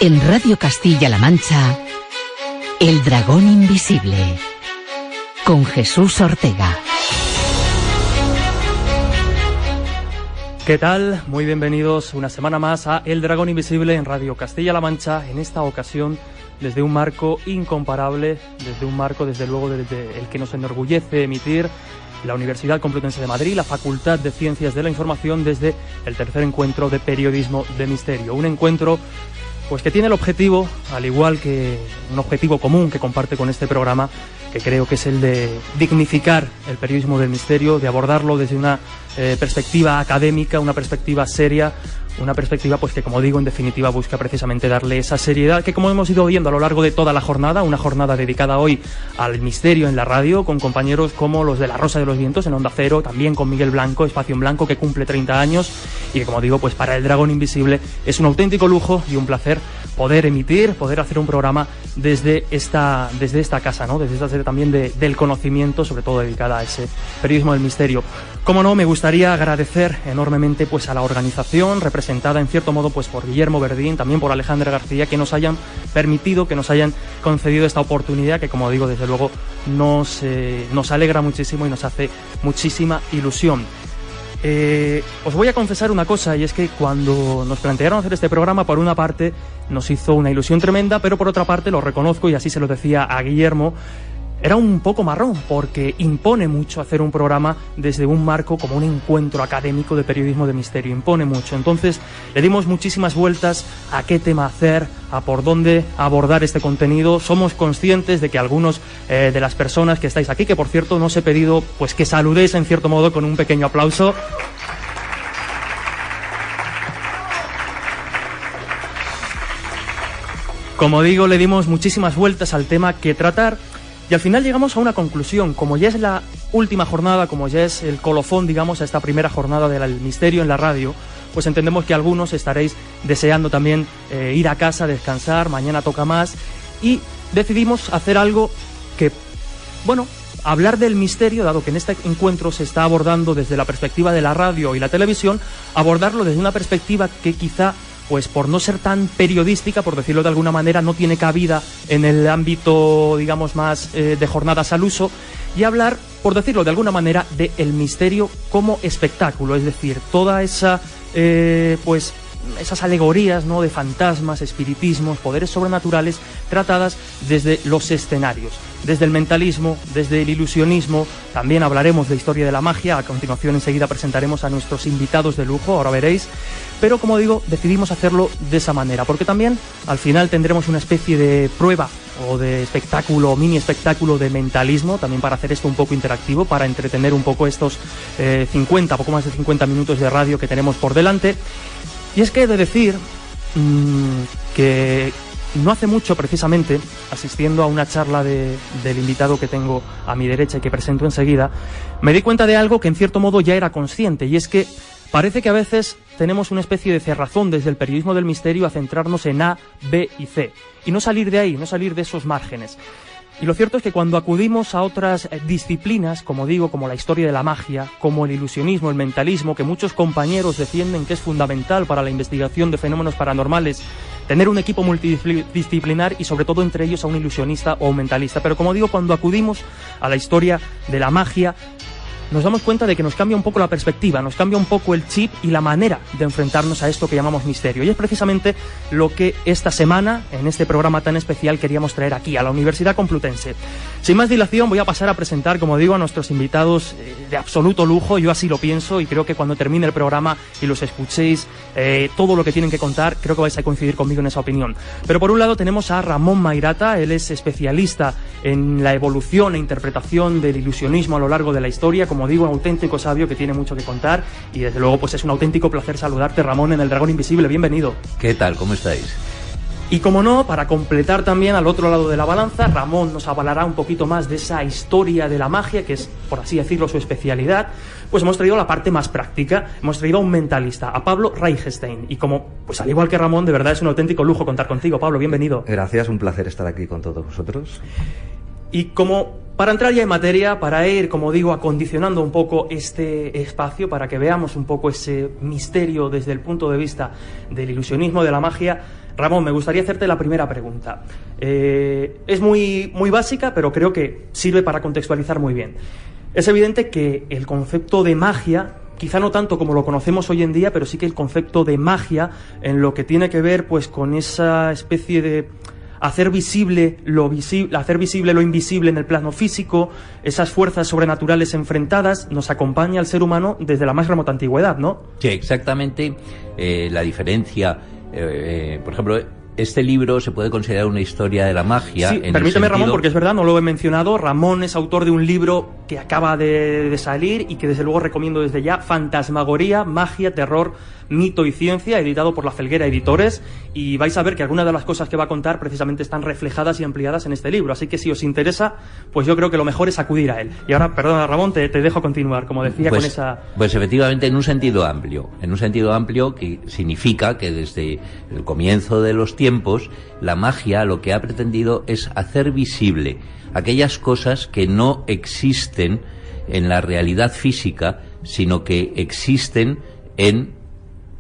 En Radio Castilla-La Mancha, El Dragón Invisible, con Jesús Ortega. ¿Qué tal? Muy bienvenidos una semana más a El Dragón Invisible en Radio Castilla-La Mancha, en esta ocasión desde un marco incomparable, desde un marco desde luego desde el que nos enorgullece emitir la Universidad Complutense de Madrid, la Facultad de Ciencias de la Información, desde el tercer encuentro de Periodismo de Misterio. Un encuentro pues que tiene el objetivo, al igual que un objetivo común que comparte con este programa, que creo que es el de dignificar el periodismo del misterio, de abordarlo desde una perspectiva académica, una perspectiva seria, una perspectiva pues que, como digo, en definitiva busca precisamente darle esa seriedad que, como hemos ido viendo a lo largo de toda la jornada, una jornada dedicada hoy al misterio en la radio, con compañeros como los de La Rosa de los Vientos en Onda Cero, también con Miguel Blanco, Espacio en Blanco, que cumple 30 años, y que, como digo, pues para El Dragón Invisible es un auténtico lujo y un placer poder emitir, poder hacer un programa desde esta casa, ¿no? Desde esta serie también del conocimiento, sobre todo dedicada a ese periodismo del misterio. Como no, me gustaría agradecer enormemente pues a la organización, representada en cierto modo pues por Guillermo Verdín, también por Alejandra García, que nos hayan permitido, que nos hayan concedido esta oportunidad, que, como digo, desde luego nos alegra muchísimo y nos hace muchísima ilusión. Os voy a confesar una cosa, y es que cuando nos plantearon hacer este programa, por una parte nos hizo una ilusión tremenda, pero por otra parte, lo reconozco y así se lo decía a Guillermo, era un poco marrón, porque impone mucho hacer un programa desde un marco como un encuentro académico de periodismo de misterio, impone mucho. Entonces le dimos muchísimas vueltas a qué tema hacer, a por dónde abordar este contenido. Somos conscientes de que algunos de las personas que estáis aquí, que por cierto no os he pedido pues que saludéis en cierto modo con un pequeño aplauso. Como digo, le dimos muchísimas vueltas al tema que tratar. Y al final llegamos a una conclusión. Como ya es la última jornada, como ya es el colofón, digamos, a esta primera jornada del misterio en la radio, pues entendemos que algunos estaréis deseando también ir a casa, descansar, mañana toca más, y decidimos hacer algo que, bueno, hablar del misterio, dado que en este encuentro se está abordando desde la perspectiva de la radio y la televisión, abordarlo desde una perspectiva que quizá, pues por no ser tan periodística, por decirlo de alguna manera, no tiene cabida en el ámbito, digamos, más de jornadas al uso, y hablar, por decirlo de alguna manera, de el misterio como espectáculo, es decir, toda esa, pues esas alegorías, ¿no?, de fantasmas, espiritismos, poderes sobrenaturales, tratadas desde los escenarios, desde el mentalismo, desde el ilusionismo. También hablaremos de historia de la magia. A continuación, enseguida presentaremos a nuestros invitados de lujo, ahora veréis. Pero, como digo, decidimos hacerlo de esa manera, porque también al final tendremos una especie de prueba o de espectáculo, mini espectáculo de mentalismo, también para hacer esto un poco interactivo, para entretener un poco estos poco más de 50 minutos de radio que tenemos por delante. Y es que he de decir que no hace mucho, precisamente, asistiendo a una charla del invitado que tengo a mi derecha y que presento enseguida, me di cuenta de algo que en cierto modo ya era consciente, y es que parece que a veces tenemos una especie de cerrazón desde el periodismo del misterio a centrarnos en A, B y C, y no salir de ahí, no salir de esos márgenes. Y lo cierto es que cuando acudimos a otras disciplinas, como digo, como la historia de la magia, como el ilusionismo, el mentalismo, que muchos compañeros defienden que es fundamental para la investigación de fenómenos paranormales, tener un equipo multidisciplinar y sobre todo entre ellos a un ilusionista o un mentalista. Pero, como digo, cuando acudimos a la historia de la magia, nos damos cuenta de que nos cambia un poco la perspectiva, nos cambia un poco el chip y la manera de enfrentarnos a esto que llamamos misterio. Y es precisamente lo que esta semana, en este programa tan especial, queríamos traer aquí, a la Universidad Complutense. Sin más dilación, voy a pasar a presentar, como digo, a nuestros invitados de absoluto lujo. Yo así lo pienso, y creo que cuando termine el programa y los escuchéis todo lo que tienen que contar, creo que vais a coincidir conmigo en esa opinión. Pero por un lado tenemos a Ramón Mairata. Él es especialista en la evolución e interpretación del ilusionismo a lo largo de la historia. Como digo, un auténtico sabio que tiene mucho que contar, y desde luego pues es un auténtico placer saludarte, Ramón, en El Dragón Invisible. Bienvenido. ¿Qué tal? ¿Cómo estáis? Y como no, para completar también al otro lado de la balanza, Ramón nos avalará un poquito más de esa historia de la magia, que es, por así decirlo, su especialidad. Pues hemos traído la parte más práctica, hemos traído a un mentalista, a Pablo Reijestein. Y como, pues al igual que Ramón, de verdad es un auténtico lujo contar contigo. Pablo, bienvenido. Gracias, un placer estar aquí con todos vosotros. Y como para entrar ya en materia, para ir, como digo, acondicionando un poco este espacio, para que veamos un poco ese misterio desde el punto de vista del ilusionismo, de la magia, Ramón, me gustaría hacerte la primera pregunta. Es muy básica, pero creo que sirve para contextualizar muy bien. Es evidente que el concepto de magia, quizá no tanto como lo conocemos hoy en día, pero sí que el concepto de magia, en lo que tiene que ver pues con esa especie de hacer visible lo invisible en el plano físico, esas fuerzas sobrenaturales enfrentadas, nos acompaña al ser humano desde la más remota antigüedad, ¿no? Sí, exactamente. La diferencia, por ejemplo, este libro se puede considerar una historia de la magia. Sí, permíteme, Ramón, porque es verdad, no lo he mencionado. Ramón es autor de un libro que acaba de salir y que desde luego recomiendo desde ya, Fantasmagoría, Magia, Terror, Mito y Ciencia, editado por La Felguera Editores, y vais a ver que algunas de las cosas que va a contar precisamente están reflejadas y ampliadas en este libro, así que si os interesa, pues yo creo que lo mejor es acudir a él. Y ahora, perdona, Ramón, te dejo continuar, como decía, pues, con esa... Pues efectivamente, en un sentido amplio que significa que desde el comienzo de los tiempos, la magia lo que ha pretendido es hacer visible aquellas cosas que no existen en la realidad física, sino que existen en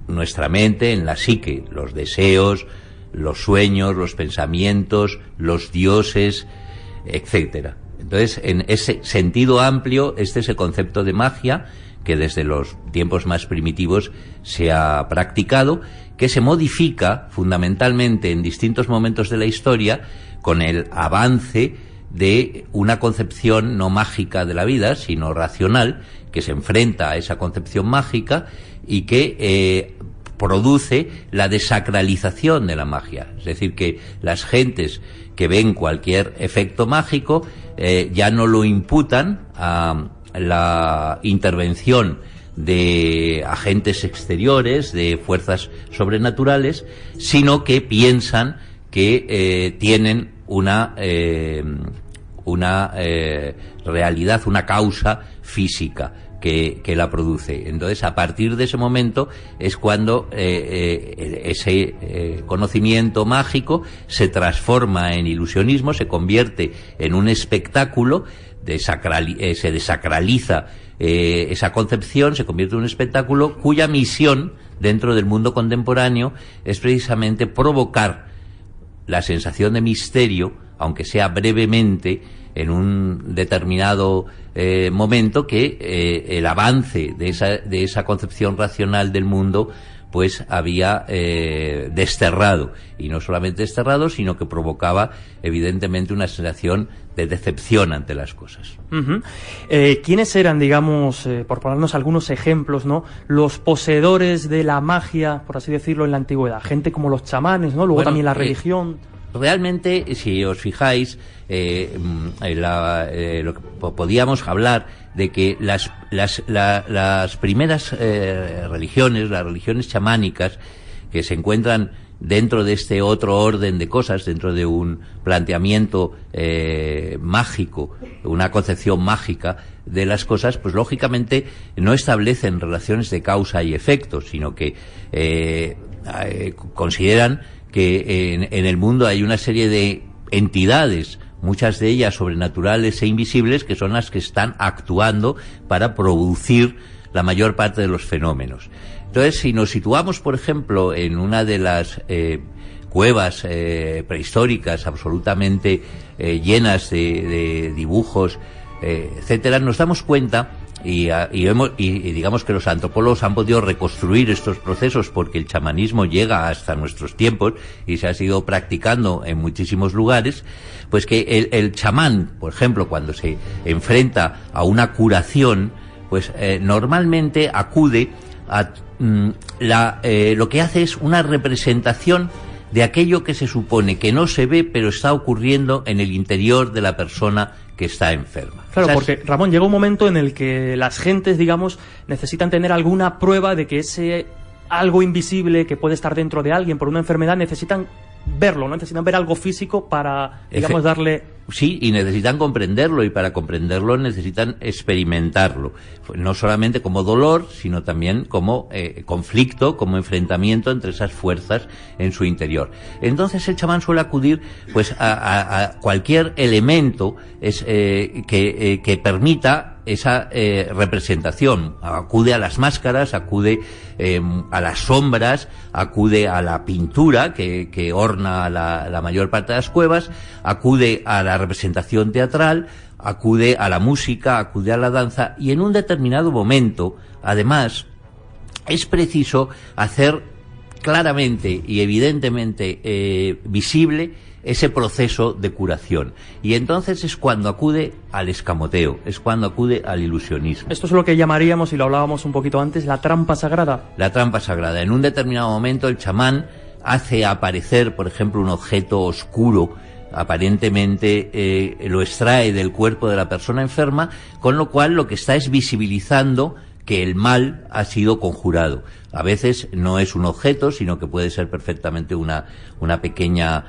nuestra mente, en la psique, los deseos, los sueños, los pensamientos, los dioses, etcétera. Entonces, en ese sentido amplio, este es el concepto de magia que desde los tiempos más primitivos se ha practicado, que se modifica fundamentalmente en distintos momentos de la historia con el avance de una concepción no mágica de la vida, sino racional, que se enfrenta a esa concepción mágica y que produce la desacralización de la magia. Es decir, que las gentes que ven cualquier efecto mágico ya no lo imputan a la intervención de agentes exteriores, de fuerzas sobrenaturales, sino que piensan que tienen una realidad, una causa física que la produce. Entonces, a partir de ese momento es cuando ese conocimiento mágico se transforma en ilusionismo, se convierte en un espectáculo, se desacraliza esa concepción, se convierte en un espectáculo cuya misión dentro del mundo contemporáneo es precisamente provocar la sensación de misterio, aunque sea brevemente, en un determinado momento, que el avance de esa concepción racional del mundo pues había desterrado, y no solamente desterrado, sino que provocaba evidentemente una sensación de decepción ante las cosas. Uh-huh. ¿Quiénes eran, digamos, por ponernos algunos ejemplos, ¿no?, los poseedores de la magia, por así decirlo, en la antigüedad? Gente como los chamanes, ¿no? Luego también la religión. Realmente, si os fijáis, lo que podíamos hablar de que las primeras religiones, las religiones chamánicas, que se encuentran dentro de este otro orden de cosas, dentro de un planteamiento mágico, una concepción mágica de las cosas, pues lógicamente no establecen relaciones de causa y efecto, sino que consideran que en el mundo hay una serie de entidades, muchas de ellas sobrenaturales e invisibles, que son las que están actuando para producir la mayor parte de los fenómenos. Entonces, si nos situamos, por ejemplo, en una de las cuevas prehistóricas absolutamente llenas de dibujos, etcétera, nos damos cuenta, y digamos que los antropólogos han podido reconstruir estos procesos porque el chamanismo llega hasta nuestros tiempos y se ha sido practicando en muchísimos lugares, pues que el chamán, por ejemplo, cuando se enfrenta a una curación, pues normalmente acude a lo que hace es una representación de aquello que se supone que no se ve, pero está ocurriendo en el interior de la persona que está enferma. Claro, porque, Ramón, llega un momento en el que las gentes, digamos, necesitan tener alguna prueba de que ese algo invisible que puede estar dentro de alguien por una enfermedad, necesitan verlo, ¿no? Necesitan ver algo físico para, digamos, darle Sí, y necesitan comprenderlo, y para comprenderlo necesitan experimentarlo, no solamente como dolor, sino también como conflicto, como enfrentamiento entre esas fuerzas en su interior. Entonces el chamán suele acudir pues a cualquier elemento que permita esa representación. Acude a las máscaras, acude a las sombras, acude a la pintura que orna la mayor parte de las cuevas, acude a la representación teatral, acude a la música, acude a la danza, y en un determinado momento, además, es preciso hacer claramente y evidentemente visible ese proceso de curación. Y entonces es cuando acude al escamoteo, es cuando acude al ilusionismo. Esto es lo que llamaríamos, y lo hablábamos un poquito antes, la trampa sagrada. La trampa sagrada. En un determinado momento el chamán hace aparecer, por ejemplo, un objeto oscuro, aparentemente lo extrae del cuerpo de la persona enferma, con lo cual lo que está es visibilizando que el mal ha sido conjurado. A veces no es un objeto, sino que puede ser perfectamente una pequeña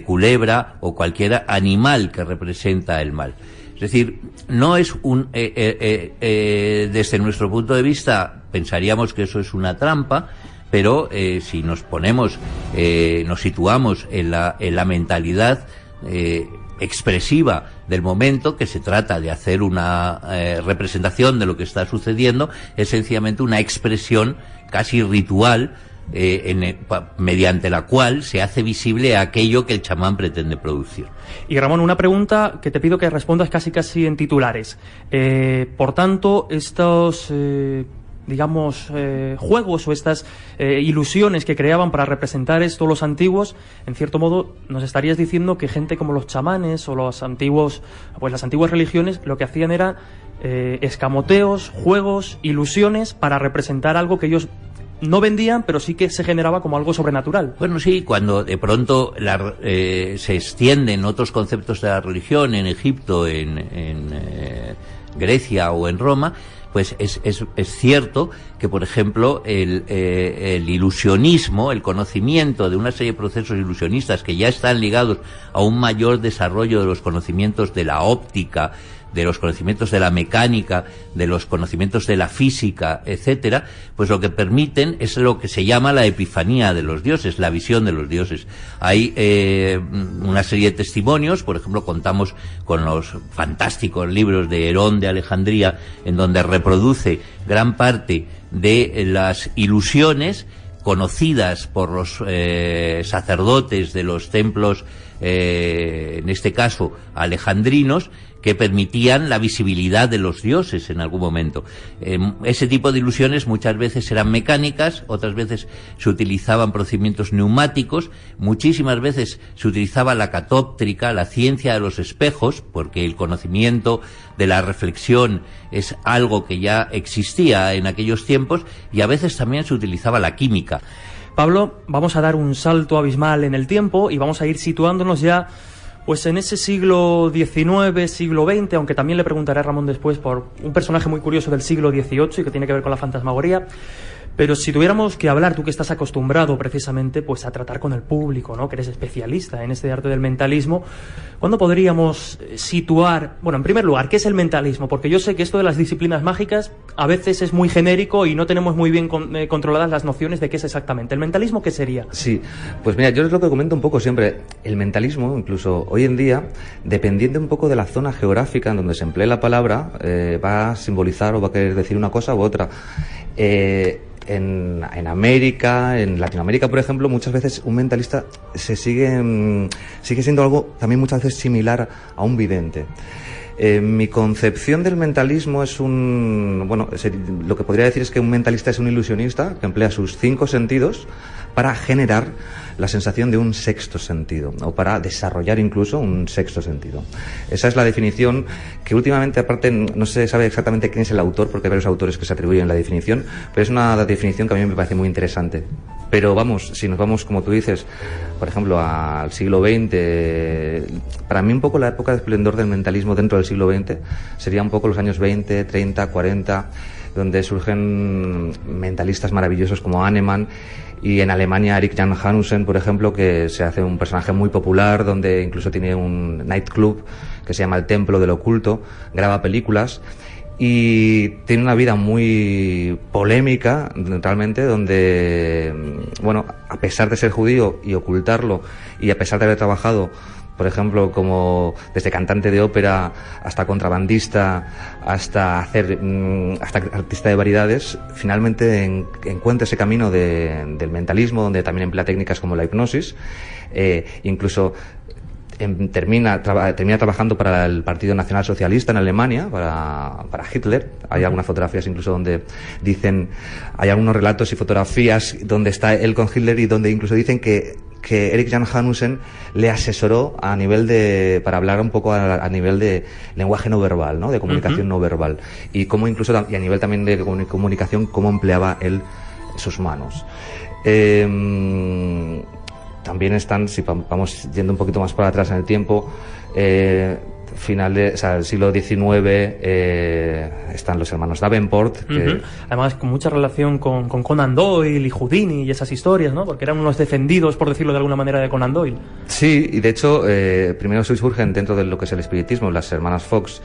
culebra o cualquier animal que representa el mal. Es decir, no es desde nuestro punto de vista pensaríamos que eso es una trampa, pero si nos situamos en la mentalidad expresiva del momento, que se trata de hacer una representación de lo que está sucediendo, es sencillamente una expresión casi ritual mediante la cual se hace visible aquello que el chamán pretende producir. Y Ramón, una pregunta que te pido que respondas casi en titulares. Por tanto, estos juegos o estas ilusiones que creaban para representar esto los antiguos, en cierto modo nos estarías diciendo que gente como los chamanes o las antiguas religiones lo que hacían era escamoteos, juegos, ilusiones para representar algo que ellos no vendían, pero sí que se generaba como algo sobrenatural. Bueno, sí, cuando de pronto se extienden otros conceptos de la religión en Egipto, en Grecia o en Roma, pues es cierto que, por ejemplo, el ilusionismo, el conocimiento de una serie de procesos ilusionistas que ya están ligados a un mayor desarrollo de los conocimientos de la óptica, de los conocimientos de la mecánica, de los conocimientos de la física, etcétera, pues lo que permiten es lo que se llama la epifanía de los dioses, la visión de los dioses. Hay una serie de testimonios, por ejemplo, contamos con los fantásticos libros de Herón de Alejandría, en donde reproduce gran parte de las ilusiones conocidas por los sacerdotes de los templos, en este caso alejandrinos, que permitían la visibilidad de los dioses en algún momento. Ese tipo de ilusiones muchas veces eran mecánicas, otras veces se utilizaban procedimientos neumáticos, muchísimas veces se utilizaba la catóptrica, la ciencia de los espejos, porque el conocimiento de la reflexión es algo que ya existía en aquellos tiempos, y a veces también se utilizaba la química. Pablo, vamos a dar un salto abismal en el tiempo y vamos a ir situándonos ya pues en ese siglo XIX, siglo XX, aunque también le preguntaré a Ramón después por un personaje muy curioso del siglo XVIII y que tiene que ver con la fantasmagoría. Pero si tuviéramos que hablar, tú que estás acostumbrado precisamente pues a tratar con el público, ¿no?, que eres especialista en este arte del mentalismo, ¿cuándo podríamos situar, bueno, en primer lugar, qué es el mentalismo? Porque yo sé que esto de las disciplinas mágicas a veces es muy genérico y no tenemos muy bien controladas las nociones de qué es exactamente. ¿El mentalismo qué sería? Sí, pues mira, yo es lo que comento un poco siempre. El mentalismo, incluso hoy en día, dependiendo un poco de la zona geográfica en donde se emplee la palabra, va a simbolizar o va a querer decir una cosa u otra. En América, en Latinoamérica, por ejemplo, muchas veces un mentalista sigue siendo algo también muchas veces similar a un vidente. Mi concepción del mentalismo es lo que podría decir es que un mentalista es un ilusionista que emplea sus 5 sentidos para generar la sensación de un sexto sentido, o para desarrollar incluso un sexto sentido. Esa es la definición que últimamente, aparte, no se sabe exactamente quién es el autor, porque hay varios autores que se atribuyen la definición, pero es una definición que a mí me parece muy interesante. Pero vamos, si nos vamos, como tú dices, por ejemplo, al siglo XX, para mí un poco la época de esplendor del mentalismo dentro del siglo XX sería un poco los años 20, 30, 40, donde surgen mentalistas maravillosos como Hahnemann, y en Alemania Erik Jan Hanussen, por ejemplo, que se hace un personaje muy popular, donde incluso tiene un nightclub que se llama El Templo del Oculto, graba películas y tiene una vida muy polémica realmente, donde, bueno, a pesar de ser judío y ocultarlo, y a pesar de haber trabajado, por ejemplo, como desde cantante de ópera hasta contrabandista, hasta artista de variedades, finalmente encuentra ese camino del mentalismo, donde también emplea técnicas como la hipnosis, incluso termina trabajando para el Partido Nacional Socialista en Alemania, para Hitler. Hay algunas fotografías incluso donde dicen, hay algunos relatos y fotografías donde está él con Hitler, y donde incluso dicen que Erik Jan Hanussen le asesoró a nivel para hablar un poco a nivel de lenguaje no verbal, ¿no? De comunicación no verbal, y cómo incluso, y a nivel también de comunicación, cómo empleaba él sus manos. También están, si vamos yendo un poquito más para atrás en el tiempo, finales, el siglo XIX, están los hermanos Davenport. Que... Además, con mucha relación con Conan Doyle y Houdini y esas historias, ¿no? Porque eran unos defendidos, por decirlo de alguna manera, de Conan Doyle. Sí, y de hecho, primero surgen dentro de lo que es el espiritismo las hermanas Fox,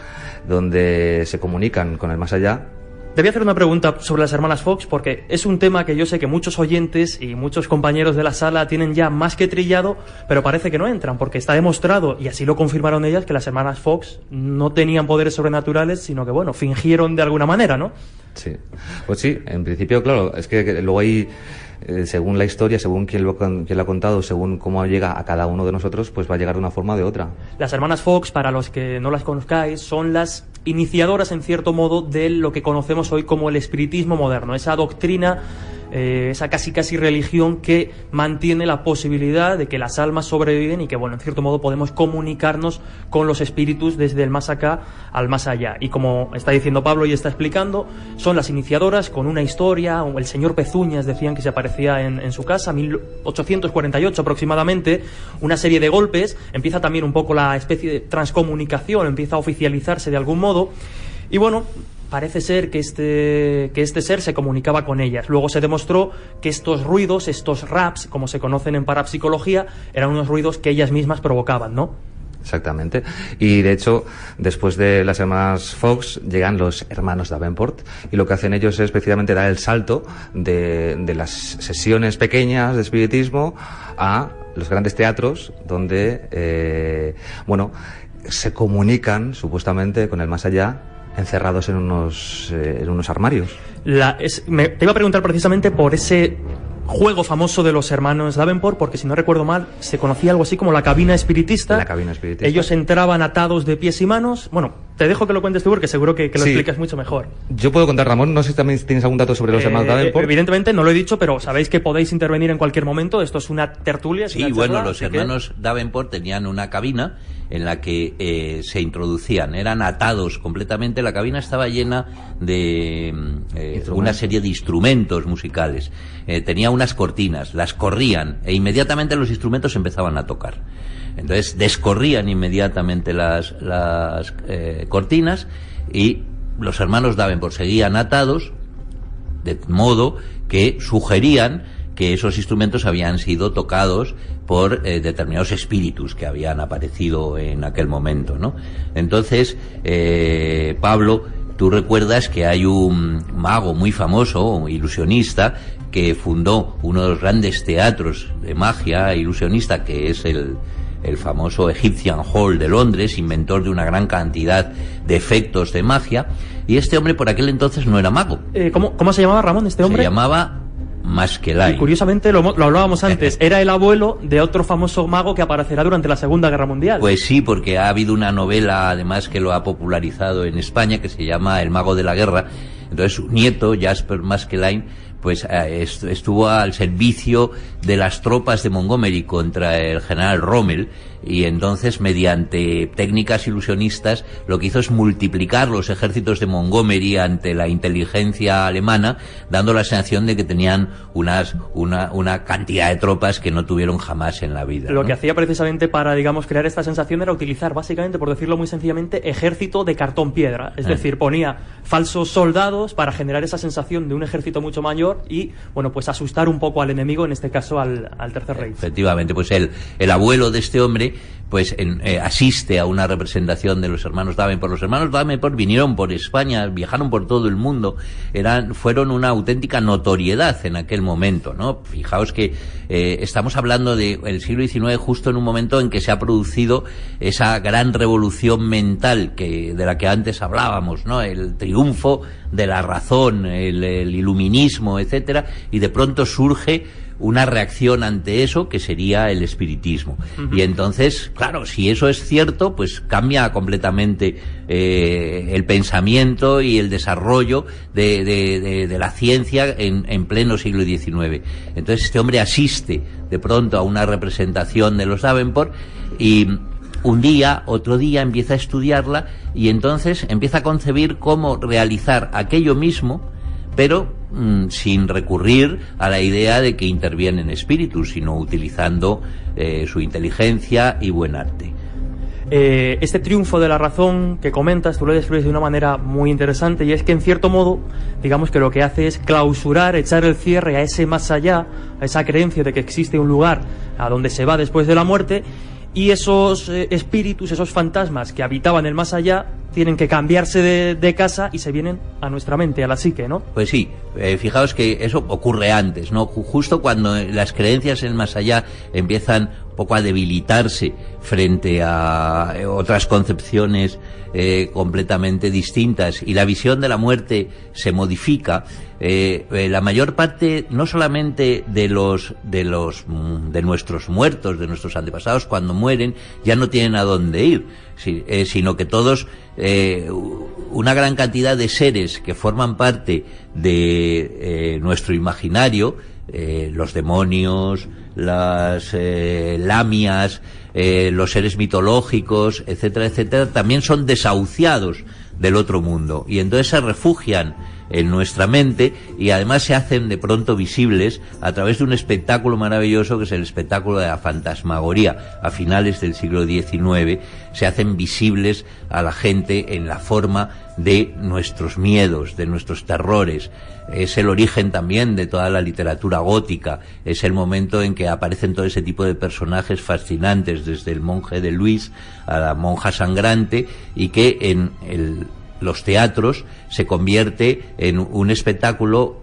donde se comunican con el más allá. Te voy a hacer una pregunta sobre las hermanas Fox, porque es un tema que yo sé que muchos oyentes y muchos compañeros de la sala tienen ya más que trillado, pero parece que no entran, porque está demostrado, y así lo confirmaron ellas, que las hermanas Fox no tenían poderes sobrenaturales, sino que, bueno, fingieron de alguna manera, ¿no? Sí, pues sí, en principio, claro, es que luego hay... según la historia, según quién lo ha contado, según cómo llega a cada uno de nosotros, pues va a llegar de una forma o de otra. Las hermanas Fox, para los que no las conozcáis, son las iniciadoras, en cierto modo, de lo que conocemos hoy como el espiritismo moderno, esa doctrina, esa casi religión que mantiene la posibilidad de que las almas sobreviven y que, bueno, en cierto modo podemos comunicarnos con los espíritus desde el más acá al más allá. Y como está diciendo Pablo y está explicando, son las iniciadoras con una historia. El señor Pezuñas decían que se aparecía en su casa, 1848 aproximadamente, una serie de golpes, empieza también un poco la especie de transcomunicación, empieza a oficializarse de algún modo, y bueno, parece ser que este ser se comunicaba con ellas. Luego se demostró que estos ruidos, estos raps, como se conocen en parapsicología, eran unos ruidos que ellas mismas provocaban, ¿no? Exactamente. Y de hecho, después de las hermanas Fox, llegan los hermanos Davenport, y lo que hacen ellos es precisamente dar el salto de las sesiones pequeñas de espiritismo a los grandes teatros, donde, bueno, se comunican supuestamente con el más allá, encerrados en unos armarios. Te iba a preguntar precisamente por ese juego famoso de los hermanos Davenport, porque si no recuerdo mal, se conocía algo así como la cabina espiritista. La cabina espiritista. Ellos entraban atados de pies y manos. Bueno, te dejo que lo cuentes tú, porque seguro que lo explicas mucho mejor. Yo puedo contar, Ramón, no sé si también tienes algún dato sobre los hermanos Davenport. Evidentemente no lo he dicho, pero sabéis que podéis intervenir en cualquier momento. Esto es una tertulia. Sí, bueno, los hermanos Davenport tenían una cabina en la que se introducían, eran atados completamente. La cabina estaba llena de una serie de instrumentos musicales, tenía unas cortinas, las corrían e inmediatamente los instrumentos empezaban a tocar. Entonces descorrían inmediatamente las cortinas, y los hermanos Davenport seguían atados, de modo que sugerían que esos instrumentos habían sido tocados por determinados espíritus que habían aparecido en aquel momento, ¿no? Entonces, Pablo, tú recuerdas que hay un mago muy famoso, un ilusionista, que fundó uno de los grandes teatros de magia ilusionista, que es el famoso Egyptian Hall de Londres, inventor de una gran cantidad de efectos de magia, y este hombre por aquel entonces no era mago. ¿Cómo se llamaba, Ramón, este hombre? Se llamaba Maskelyne. Y curiosamente, lo hablábamos antes, era el abuelo de otro famoso mago que aparecerá durante la Segunda Guerra Mundial. Pues sí, porque ha habido una novela, además, que lo ha popularizado en España, que se llama El mago de la guerra, Entonces su nieto, Jasper Maskelyne, pues estuvo al servicio de las tropas de Montgomery contra el general Rommel, y entonces, mediante técnicas ilusionistas, lo que hizo es multiplicar los ejércitos de Montgomery ante la inteligencia alemana, dando la sensación de que tenían una cantidad de tropas que no tuvieron jamás en la vida. Lo que hacía precisamente para, digamos, crear esta sensación era utilizar, básicamente, por decirlo muy sencillamente, ejército de cartón piedra. Es decir, ponía falsos soldados para generar esa sensación de un ejército mucho mayor y, bueno, pues asustar un poco al enemigo, en este caso al Tercer Reich. Efectivamente, pues el abuelo de este hombre pues asiste a una representación de los hermanos Davenport. Los hermanos Davenport vinieron por España, viajaron por todo el mundo, fueron una auténtica notoriedad en aquel momento, ¿no? Fijaos que estamos hablando del siglo XIX, justo en un momento en que se ha producido esa gran revolución mental de la que antes hablábamos, ¿no? El triunfo de la razón, el iluminismo, etcétera, y de pronto surge una reacción ante eso que sería el espiritismo. Y entonces, claro, si eso es cierto, pues cambia completamente el pensamiento y el desarrollo de la ciencia en pleno siglo XIX. Entonces este hombre asiste de pronto a una representación de los Davenport y un día, otro día empieza a estudiarla y entonces empieza a concebir cómo realizar aquello mismo, pero sin recurrir a la idea de que intervienen espíritus, sino utilizando su inteligencia y buen arte. Este triunfo de la razón que comentas, tú lo describes de una manera muy interesante, y es que en cierto modo, digamos que lo que hace es clausurar, echar el cierre a ese más allá, a esa creencia de que existe un lugar a donde se va después de la muerte, y esos espíritus, esos fantasmas que habitaban el más allá, tienen que cambiarse de casa y se vienen a nuestra mente, a la psique, ¿no? Pues sí, fijaos que eso ocurre antes, ¿no? Justo cuando las creencias en el más allá empiezan un poco a debilitarse frente a otras concepciones completamente distintas y la visión de la muerte se modifica, la mayor parte, no solamente de nuestros muertos, de nuestros antepasados, cuando mueren ya no tienen a dónde ir, sino que todos, una gran cantidad de seres que forman parte de nuestro imaginario, los demonios, las lamias, los seres mitológicos, etcétera, etcétera, también son desahuciados del otro mundo y entonces se refugian en nuestra mente y además se hacen de pronto visibles a través de un espectáculo maravilloso que es el espectáculo de la fantasmagoría. A finales del siglo XIX se hacen visibles a la gente en la forma de nuestros miedos, de nuestros terrores. Es el origen también de toda la literatura gótica, es el momento en que aparecen todo ese tipo de personajes fascinantes, desde el monje de Luis a la monja sangrante, y que en los teatros se convierte en un espectáculo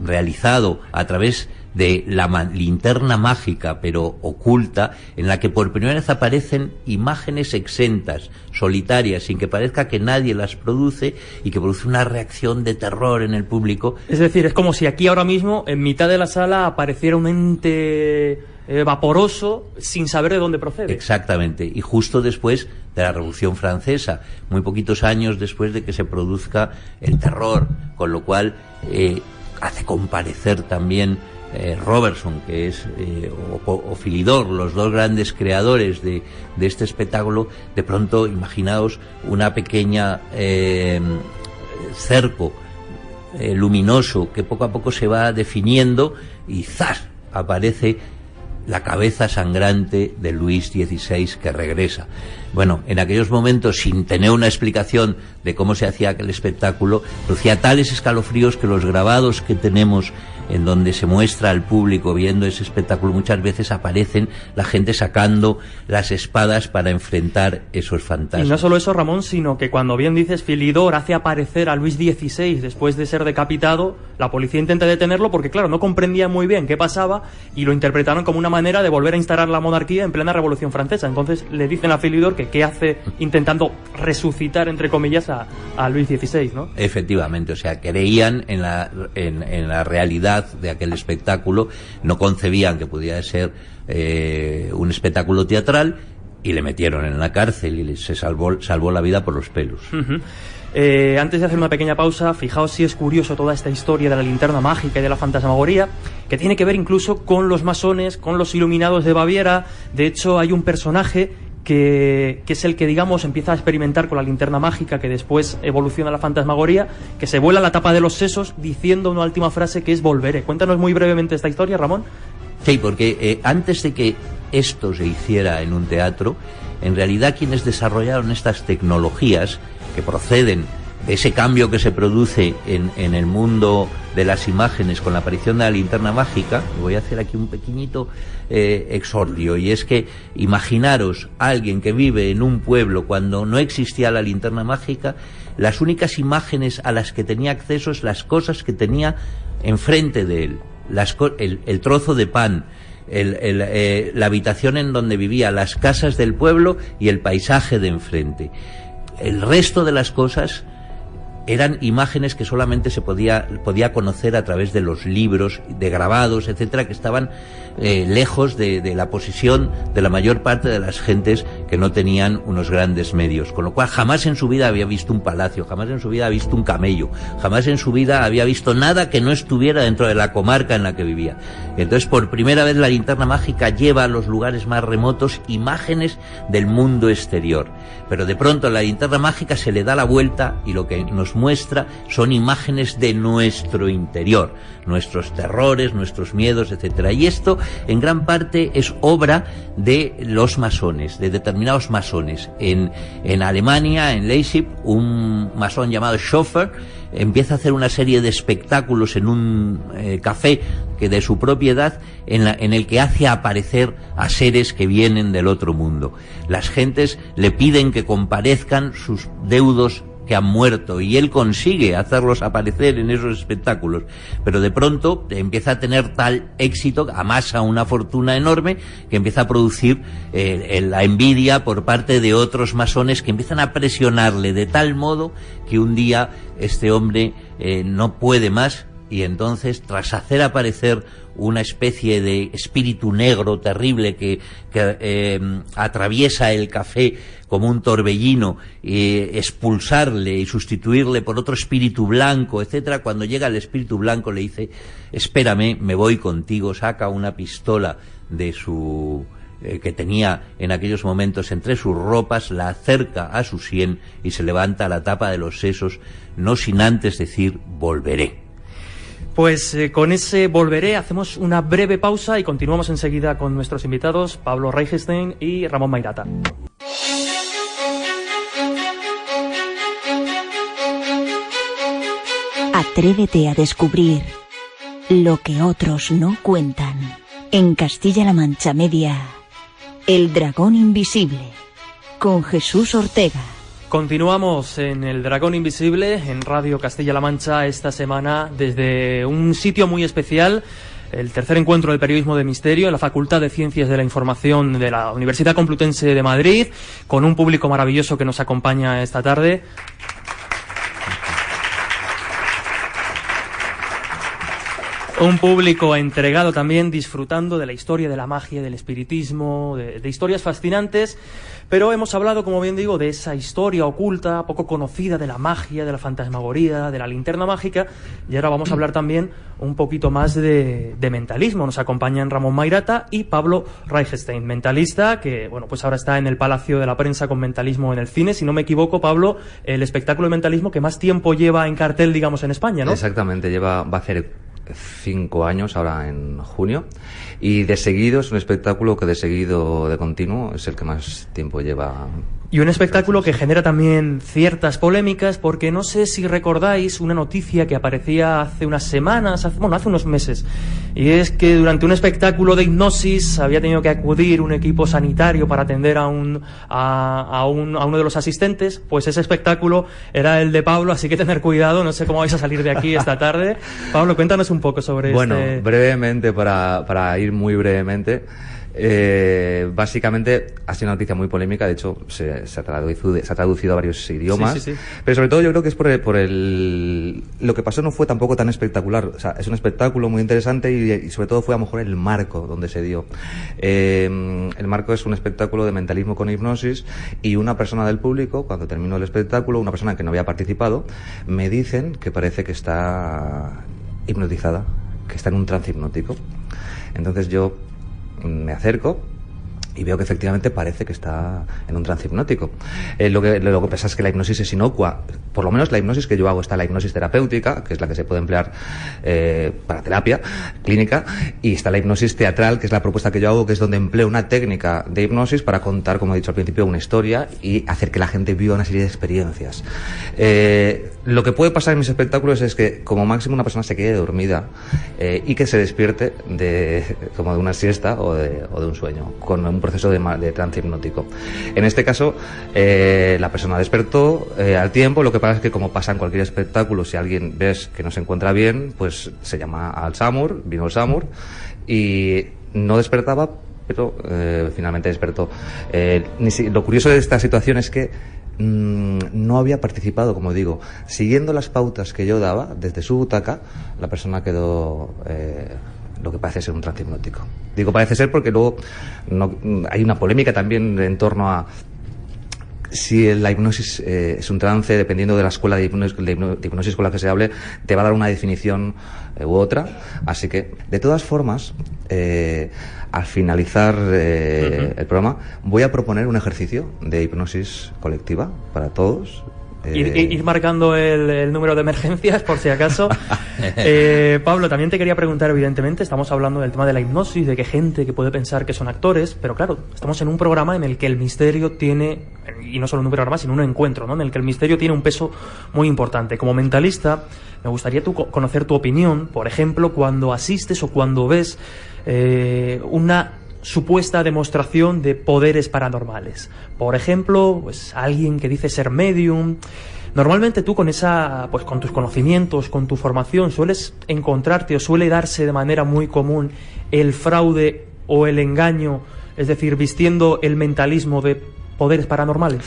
realizado a través de la linterna mágica pero oculta, en la que por primera vez aparecen imágenes exentas, solitarias, sin que parezca que nadie las produce y que produce una reacción de terror en el público. Es decir, es como si aquí ahora mismo en mitad de la sala apareciera un ente vaporoso sin saber de dónde procede. Exactamente, y justo después de la Revolución Francesa, muy poquitos años después de que se produzca el terror, con lo cual hace comparecer también Robertson, que es o Philidor, los dos grandes creadores de este espectáculo. De pronto, imaginaos una pequeña cerco luminoso que poco a poco se va definiendo y ¡zas!, aparece la cabeza sangrante de Luis XVI, que regresa. Bueno, en aquellos momentos, sin tener una explicación de cómo se hacía aquel espectáculo, producía tales escalofríos que los grabados que tenemos en donde se muestra al público viendo ese espectáculo, muchas veces aparecen la gente sacando las espadas para enfrentar esos fantasmas. Y no solo eso, Ramón, sino que cuando bien dices Philidor hace aparecer a Luis XVI después de ser decapitado, la policía intenta detenerlo porque, claro, no comprendía muy bien qué pasaba y lo interpretaron como una manera de volver a instalar la monarquía en plena Revolución Francesa. Entonces le dicen a Philidor que qué hace intentando resucitar, entre comillas, a Luis XVI, ¿no? Efectivamente, o sea, creían en la realidad de aquel espectáculo, no concebían que pudiera ser un espectáculo teatral y le metieron en la cárcel y se salvó la vida por los pelos. Antes de hacer una pequeña pausa, fijaos si es curioso toda esta historia de la linterna mágica y de la fantasmagoría, que tiene que ver incluso con los masones, con los iluminados de Baviera. De hecho, hay un personaje que es el que, digamos, empieza a experimentar con la linterna mágica, que después evoluciona a la fantasmagoría, que se vuela la tapa de los sesos diciendo una última frase que es volveré. Cuéntanos muy brevemente esta historia, Ramón. Sí, porque antes de que esto se hiciera en un teatro, en realidad quienes desarrollaron estas tecnologías que proceden de ese cambio que se produce en el mundo de las imágenes con la aparición de la linterna mágica, voy a hacer aquí un pequeñito exordio, y es que imaginaros a alguien que vive en un pueblo cuando no existía la linterna mágica, las únicas imágenes a las que tenía acceso es las cosas que tenía enfrente de él, el trozo de pan, la habitación en donde vivía, las casas del pueblo y el paisaje de enfrente. El resto de las cosas eran imágenes que solamente se podía conocer a través de los libros, de grabados, etcétera, que estaban lejos de la posición de la mayor parte de las gentes que no tenían unos grandes medios, con lo cual jamás en su vida había visto un palacio, jamás en su vida había visto un camello, jamás en su vida había visto nada que no estuviera dentro de la comarca en la que vivía. Entonces, por primera vez la linterna mágica lleva a los lugares más remotos imágenes del mundo exterior, pero de pronto a la linterna mágica se le da la vuelta y lo que nos muestra son imágenes de nuestro interior, nuestros terrores, nuestros miedos, etcétera. Y esto en gran parte es obra de los masones, de determinados masones. En Alemania, en Leipzig, un masón llamado Schoeffer empieza a hacer una serie de espectáculos en un café que de su propiedad, en el que hace aparecer a seres que vienen del otro mundo. Las gentes le piden que comparezcan sus deudos que han muerto, y él consigue hacerlos aparecer en esos espectáculos, pero de pronto empieza a tener tal éxito, amasa una fortuna enorme, que empieza a producir la envidia por parte de otros masones que empiezan a presionarle de tal modo que un día este hombre no puede más, y entonces, tras hacer aparecer una especie de espíritu negro terrible que atraviesa el café como un torbellino, expulsarle y sustituirle por otro espíritu blanco, etcétera, cuando llega el espíritu blanco le dice: espérame, me voy contigo, saca una pistola de su que tenía en aquellos momentos entre sus ropas, la acerca a su sien y se levanta la tapa de los sesos, no sin antes decir: volveré. Pues con ese volveré hacemos una breve pausa y continuamos enseguida con nuestros invitados Pablo Reichenstein y Ramón Mairata. Atrévete a descubrir lo que otros no cuentan. En Castilla-La Mancha Media, El Dragón Invisible, con Jesús Ortega. Continuamos en El Dragón Invisible, en Radio Castilla-La Mancha, esta semana desde un sitio muy especial, el tercer encuentro del periodismo de misterio en la Facultad de Ciencias de la Información de la Universidad Complutense de Madrid, con un público maravilloso que nos acompaña esta tarde. Un público entregado también, disfrutando de la historia de la magia, del espiritismo, de historias fascinantes. Pero hemos hablado, como bien digo, de esa historia oculta, poco conocida, de la magia, de la fantasmagoría, de la linterna mágica. Y ahora vamos a hablar también un poquito más de mentalismo. Nos acompañan Ramón Mairata y Pablo Reichenstein, mentalista, que bueno, pues ahora está en el Palacio de la Prensa con Mentalismo en el cine. Si no me equivoco, Pablo, el espectáculo de mentalismo que más tiempo lleva en cartel, digamos, en España, ¿no? Exactamente, va a hacer 5 años ahora en junio, y de seguido es un espectáculo que de continuo es el que más tiempo lleva. Y un espectáculo que genera también ciertas polémicas, porque no sé si recordáis una noticia que aparecía hace unas semanas, hace unos meses, y es que durante un espectáculo de hipnosis había tenido que acudir un equipo sanitario para atender a uno de los asistentes. Pues ese espectáculo era el de Pablo, así que tener cuidado, no sé cómo vais a salir de aquí esta tarde. Pablo, cuéntanos un poco sobre brevemente, para ir muy brevemente. Básicamente ha sido una noticia muy polémica, de hecho se ha traducido a varios idiomas, Sí. pero sobre todo yo creo que es por lo que pasó no fue tampoco tan espectacular, o sea, es un espectáculo muy interesante y sobre todo fue a lo mejor el marco donde se dio. El marco es un espectáculo de mentalismo con hipnosis y una persona del público, cuando terminó el espectáculo, una persona que no había participado, me dicen que parece que está hipnotizada, que está en un trance hipnótico. Entonces yo me acerco y veo que efectivamente parece que está en un trance hipnótico. Lo que pasa es que la hipnosis es inocua. Por lo menos la hipnosis que yo hago, está la hipnosis terapéutica, que es la que se puede emplear para terapia clínica, y está la hipnosis teatral, que es la propuesta que yo hago, que es donde empleo una técnica de hipnosis para contar, como he dicho al principio, una historia y hacer que la gente viva una serie de experiencias. Lo que puede pasar en mis espectáculos es que como máximo una persona se quede dormida y que se despierte como de una siesta o de un sueño, con un proceso de trance hipnótico. En este caso, la persona despertó al tiempo. Lo que pasa es que, como pasa en cualquier espectáculo, si alguien ves que no se encuentra bien, pues se llama al SAMUR, vino el SAMUR y no despertaba, pero finalmente despertó. Lo curioso de esta situación es que no había participado, como digo. Siguiendo las pautas que yo daba desde su butaca, la persona quedó lo que parece ser un trance hipnótico. Digo parece ser porque luego hay una polémica también en torno a si la hipnosis es un trance. Dependiendo de la escuela de hipnosis con la que se hable, te va a dar una definición u otra. Así que, de todas formas, al finalizar el programa, voy a proponer un ejercicio de hipnosis colectiva para todos. Ir marcando el número de emergencias, por si acaso. Pablo, también te quería preguntar, evidentemente, estamos hablando del tema de la hipnosis, de que gente que puede pensar que son actores, pero claro, estamos en un programa en el que el misterio tiene, y no solo en un programa, sino un encuentro, ¿no?, en el que el misterio tiene un peso muy importante. Como mentalista, me gustaría conocer tu opinión, por ejemplo, cuando asistes o cuando ves una supuesta demostración de poderes paranormales. Por ejemplo, pues alguien que dice ser medium. Normalmente tú con tus conocimientos, con tu formación, sueles encontrarte o suele darse de manera muy común el fraude o el engaño, es decir, vistiendo el mentalismo de poderes paranormales.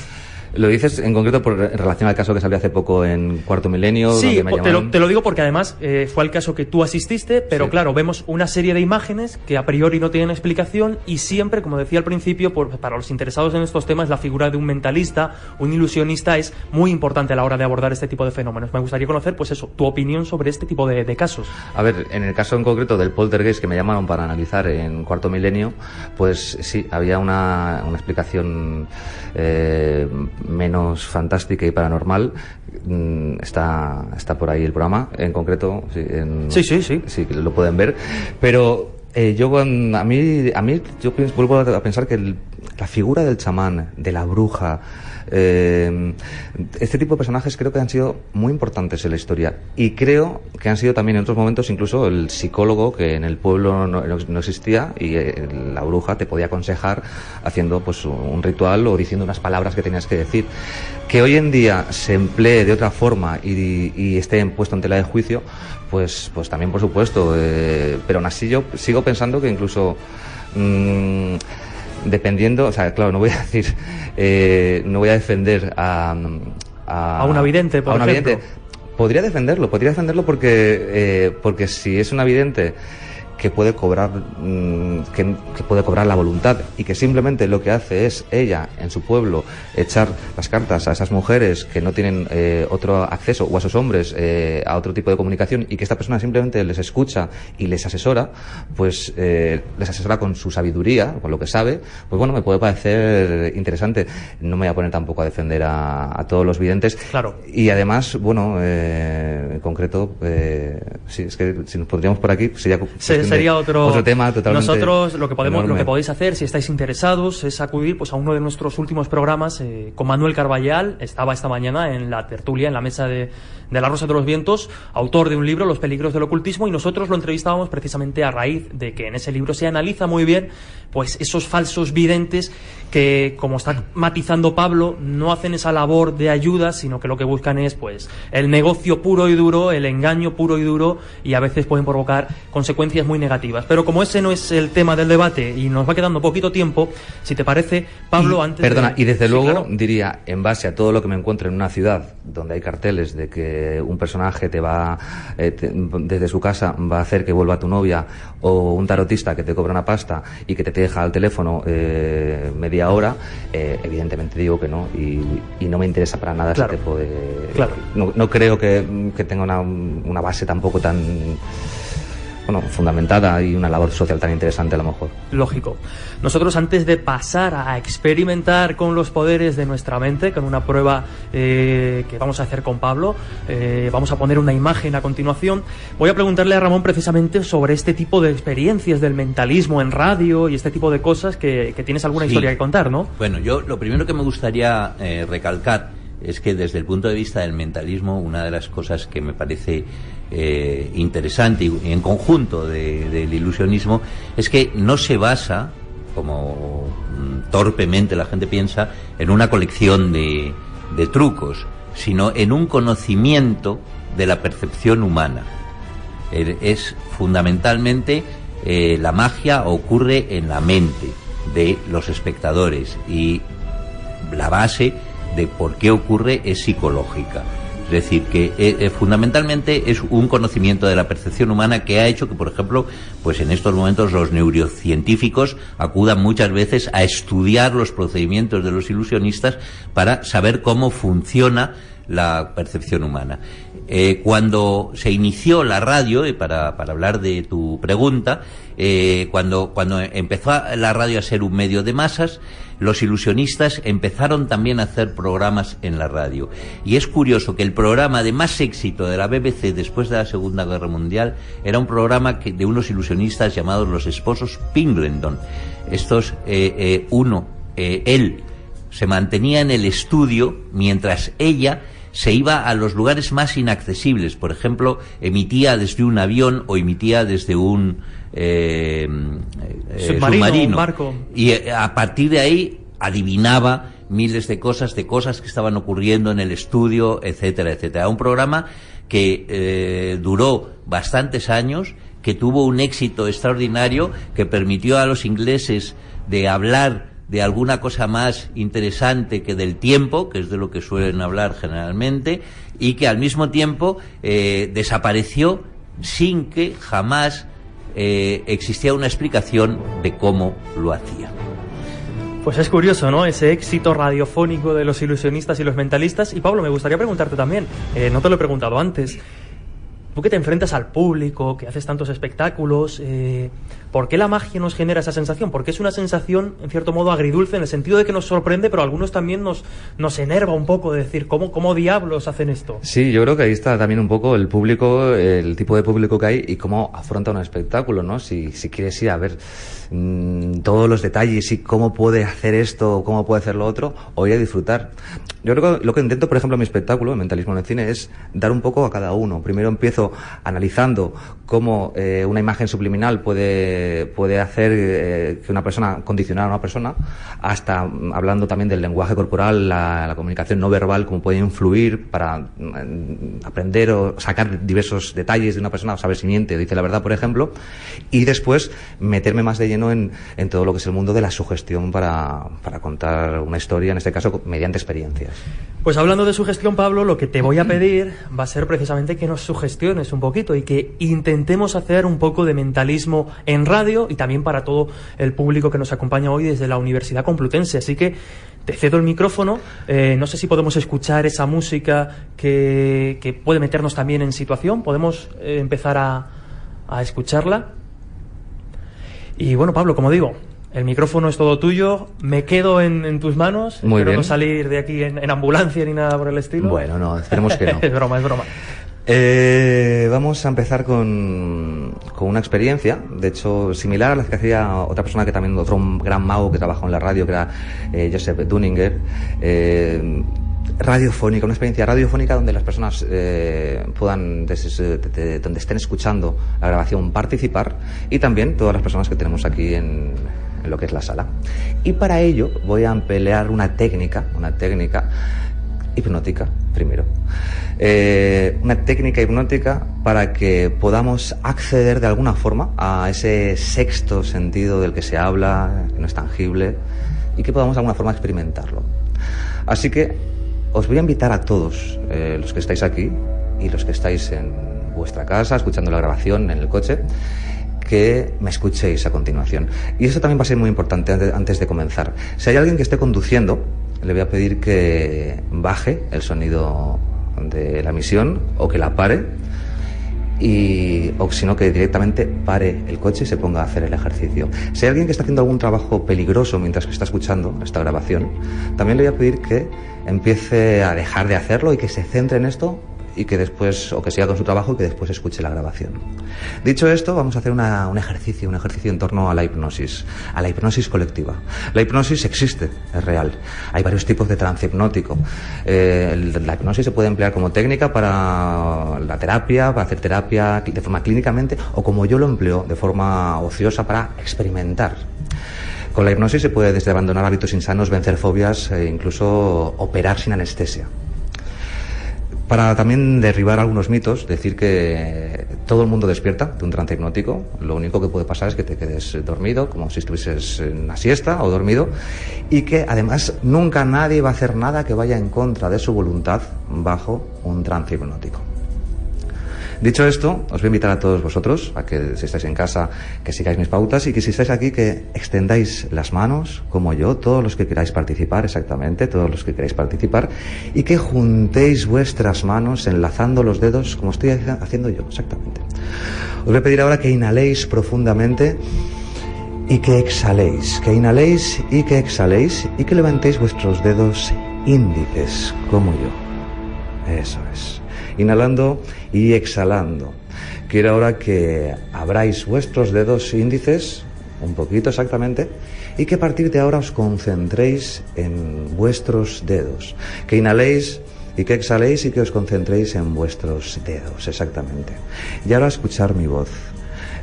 Lo dices en concreto en relación al caso que salió hace poco en Cuarto Milenio. Sí, donde te lo digo porque además fue el caso que tú asististe, pero sí, claro, vemos una serie de imágenes que a priori no tienen explicación y siempre, como decía al principio, para los interesados en estos temas, la figura de un mentalista, un ilusionista, es muy importante a la hora de abordar este tipo de fenómenos. Me gustaría conocer, pues eso, tu opinión sobre este tipo de casos. A ver, en el caso en concreto del poltergeist que me llamaron para analizar en Cuarto Milenio, pues sí, había una explicación menos fantástica y paranormal. Está por ahí el programa en concreto, sí, lo pueden ver, pero a mí yo vuelvo a pensar que la figura del chamán, de la bruja, este tipo de personajes creo que han sido muy importantes en la historia, y creo que han sido también en otros momentos incluso el psicólogo que en el pueblo no existía, y la bruja te podía aconsejar haciendo pues un ritual o diciendo unas palabras que tenías que decir. Que hoy en día se emplee de otra forma y esté puesto en tela de juicio, pues también, por supuesto, pero aún así yo sigo pensando que incluso dependiendo, o sea, claro, no voy a decir, no voy a defender a una vidente, por ejemplo. Vidente. Podría defenderlo porque si es una vidente que puede cobrar la voluntad y que simplemente lo que hace es ella en su pueblo echar las cartas a esas mujeres que no tienen otro acceso, o a esos hombres a otro tipo de comunicación, y que esta persona simplemente les escucha y les asesora, pues les asesora con su sabiduría, con lo que sabe, pues bueno, me puede parecer interesante. No me voy a poner tampoco a defender a todos los videntes. Claro. Y además, bueno, en concreto, sí, es que si nos pondríamos por aquí sería otro tema totalmente. Nosotros lo que podéis hacer, si estáis interesados, es acudir pues a uno de nuestros últimos programas con Manuel Carballal. Estaba esta mañana en la tertulia, en la mesa de la Rosa de los Vientos, autor de un libro, Los peligros del ocultismo, y nosotros lo entrevistábamos precisamente a raíz de que en ese libro se analiza muy bien pues esos falsos videntes que, como está matizando Pablo, no hacen esa labor de ayuda, sino que lo que buscan es pues el negocio puro y duro, el engaño puro y duro, y a veces pueden provocar consecuencias muy muy negativas. Pero como ese no es el tema del debate y nos va quedando poquito tiempo, si te parece, Pablo, y desde luego claro, diría, en base a todo lo que me encuentro en una ciudad donde hay carteles de que un personaje te va desde su casa va a hacer que vuelva tu novia, o un tarotista que te cobra una pasta y que te deja al teléfono media hora, evidentemente digo que no, y no me interesa para nada claro, ese tipo de... Claro. No creo que tenga una base tampoco tan fundamentada y una labor social tan interesante a lo mejor. Lógico. Nosotros, antes de pasar a experimentar con los poderes de nuestra mente, con una prueba que vamos a hacer con Pablo, vamos a poner una imagen a continuación, voy a preguntarle a Ramón precisamente sobre este tipo de experiencias del mentalismo en radio y este tipo de cosas que tienes alguna historia que contar, ¿no? Bueno, yo lo primero que me gustaría recalcar es que desde el punto de vista del mentalismo, una de las cosas que me parece interesante y en conjunto del ilusionismo es que no se basa, como torpemente la gente piensa, en una colección de trucos, sino en un conocimiento de la percepción humana. Es fundamentalmente la magia ocurre en la mente de los espectadores y la base de por qué ocurre es psicológica. Es decir, que fundamentalmente es un conocimiento de la percepción humana que ha hecho que, por ejemplo, pues en estos momentos los neurocientíficos acudan muchas veces a estudiar los procedimientos de los ilusionistas para saber cómo funciona la percepción humana. Cuando se inició la radio, para hablar de tu pregunta, cuando empezó la radio a ser un medio de masas, los ilusionistas empezaron también a hacer programas en la radio. Y es curioso que el programa de más éxito de la BBC después de la Segunda Guerra Mundial era un programa de unos ilusionistas llamados los esposos Pingleton. Estos, él se mantenía en el estudio mientras ella se iba a los lugares más inaccesibles. Por ejemplo, emitía desde un avión o emitía desde un submarino. Barco. Y a partir de ahí adivinaba miles de cosas que estaban ocurriendo en el estudio, etcétera, etcétera. Un programa que duró bastantes años, que tuvo un éxito extraordinario, que permitió a los ingleses de hablar de alguna cosa más interesante que del tiempo, que es de lo que suelen hablar generalmente, y que al mismo tiempo desapareció sin que jamás existía una explicación de cómo lo hacía. Pues es curioso, ¿no? Ese éxito radiofónico de los ilusionistas y los mentalistas. Y Pablo, me gustaría preguntarte también, no te lo he preguntado antes, tú que te enfrentas al público, que haces tantos espectáculos, ¿por qué la magia nos genera esa sensación? Porque es una sensación, en cierto modo, agridulce, en el sentido de que nos sorprende, pero a algunos también nos enerva un poco de decir, ¿cómo diablos hacen esto? Sí, yo creo que ahí está también un poco el público, el tipo de público que hay y cómo afronta un espectáculo, ¿no? Si quieres ir a ver todos los detalles y cómo puede hacer esto, cómo puede hacer lo otro, o ir a disfrutar. Yo creo que lo que intento, por ejemplo, en mi espectáculo, en Mentalismo en el Cine, es dar un poco a cada uno. Primero empiezo analizando cómo una imagen subliminal puede hacer que una persona, condicionar a una persona, hasta hablando también del lenguaje corporal, la comunicación no verbal, cómo puede influir para aprender o sacar diversos detalles de una persona, o saber si miente o dice la verdad, por ejemplo, y después meterme más de lleno en todo lo que es el mundo de la sugestión para contar una historia, en este caso mediante experiencias. Pues hablando de sugestión, Pablo, lo que te voy a pedir va a ser precisamente que nos sugestiones un poquito y que intentemos hacer un poco de mentalismo en radio y también para todo el público que nos acompaña hoy desde la Universidad Complutense. Así que te cedo el micrófono. No sé si podemos escuchar esa música que puede meternos también en situación. ¿Podemos empezar a escucharla? Y bueno, Pablo, como digo, el micrófono es todo tuyo, me quedo en tus manos. Muy Espero bien. no salir de aquí en ambulancia ni nada por el estilo. Bueno, no, esperemos que no. Es broma. Vamos a empezar con una experiencia, de hecho, similar a la que hacía otra persona que también, otro gran mago que trabajó en la radio, que era Joseph Dunninger. Radiofónica, una experiencia radiofónica donde las personas puedan, donde estén escuchando la grabación, participar, y también todas las personas que tenemos aquí en lo que es la sala. Y para ello voy a emplear una técnica hipnótica, primero. Una técnica hipnótica para que podamos acceder de alguna forma a ese sexto sentido del que se habla, que no es tangible, y que podamos de alguna forma experimentarlo. Así que os voy a invitar a todos los que estáis aquí y los que estáis en vuestra casa, escuchando la grabación en el coche, que me escuchéis a continuación. Y eso también va a ser muy importante antes de comenzar. Si hay alguien que esté conduciendo, le voy a pedir que baje el sonido de la emisión o que la pare, o si no, que directamente pare el coche y se ponga a hacer el ejercicio. Si hay alguien que está haciendo algún trabajo peligroso mientras que está escuchando esta grabación, también le voy a pedir que empiece a dejar de hacerlo y que se centre en esto, y que después, o que siga con su trabajo y que después escuche la grabación. Dicho esto, vamos a hacer un ejercicio en torno a la hipnosis colectiva. La hipnosis existe, es real. Hay varios tipos de trance hipnótico. La hipnosis se puede emplear como técnica para la terapia, para hacer terapia de forma clínicamente, o como yo lo empleo, de forma ociosa para experimentar. Con la hipnosis se puede desde abandonar hábitos insanos, vencer fobias e incluso operar sin anestesia. Para también derribar algunos mitos, decir que todo el mundo despierta de un trance hipnótico. Lo único que puede pasar es que te quedes dormido, como si estuvieses en una siesta o dormido, y que además nunca nadie va a hacer nada que vaya en contra de su voluntad bajo un trance hipnótico. Dicho esto, os voy a invitar a todos vosotros a que, si estáis en casa, que sigáis mis pautas, y que si estáis aquí, que extendáis las manos, como yo, todos los que queráis participar, exactamente, todos los que queráis participar, y que juntéis vuestras manos enlazando los dedos, como estoy haciendo yo, exactamente. Os voy a pedir ahora que inhaléis profundamente y que exhaléis, y que levantéis vuestros dedos índices, como yo. Eso es. Inhalando y exhalando. Quiero ahora que abráis vuestros dedos índices, un poquito exactamente, y que a partir de ahora os concentréis en vuestros dedos. Que inhaléis y que exhaléis y que os concentréis en vuestros dedos, exactamente. Y ahora escuchar mi voz.